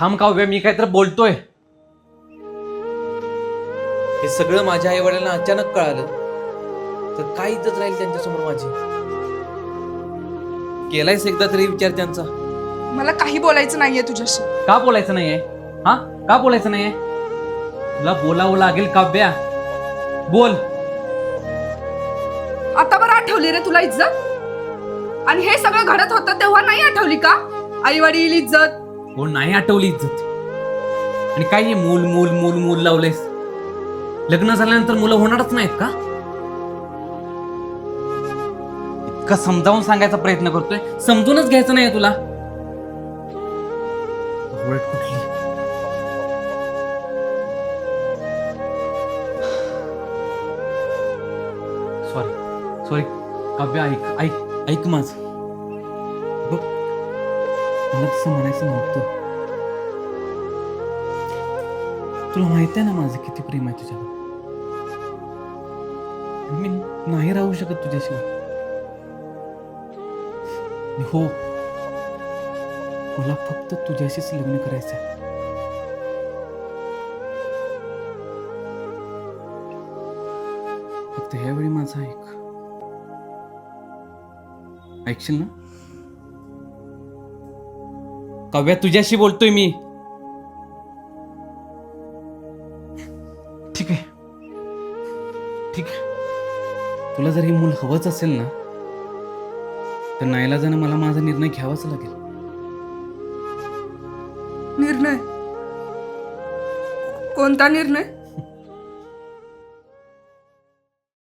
थांब काव्या, मी काय तर बोलतोय. हे सगळं माझ्या आई वडिलांना अचानक कळालं तर काय इज्जत राहील त्यांच्यासमोर माझी. केलायस एकदा तरी विचार त्यांचा. मला काही बोलायचं नाहीये तुझ्याशी. का बोलायचं नाहीये? हा, का बोलायचं नाहीये? तुला बोलावं लागेल काव्या, बोल. आता बरं आठवली रे तुला इज्जत? आणि हे सगळं घडत होतं तेव्हा नाही आठवली का? आई वडील, इज्जत. कोण नाही आठवली इज्जत? आणि काय हे मूल मूल मूल मूल लावलेस? लग्न झाल्यानंतर मुलं होणारच नाहीत का? इतकं समजावून सांगायचा प्रयत्न करतोय, समजूनच घ्यायचं नाही तुला. ओरड कुठली? सॉरी सॉरी काव्या, ऐक ऐक ऐक माझं. बघ, मला तसं म्हणायचं नव्हतं. तुला माहित आहे ना माझं किती प्रेम आहे तुझ्यावर. मी नाही राहू शकत तुझ्याशिवाय. हो, मला फक्त तुझ्याशीच लग्न करायचं आहे. फक्त ह्यावेळी माझं ऐकशील ना? काव्या, तुझ्याशी बोलतोय मी. ठीक आहे, ठीक आहे. तुला जर हे मूल हवंच असेल ना तर नाईलाजाने मला माझा निर्णय घ्यावाच लागेल. निर्णय? कोणता निर्णय?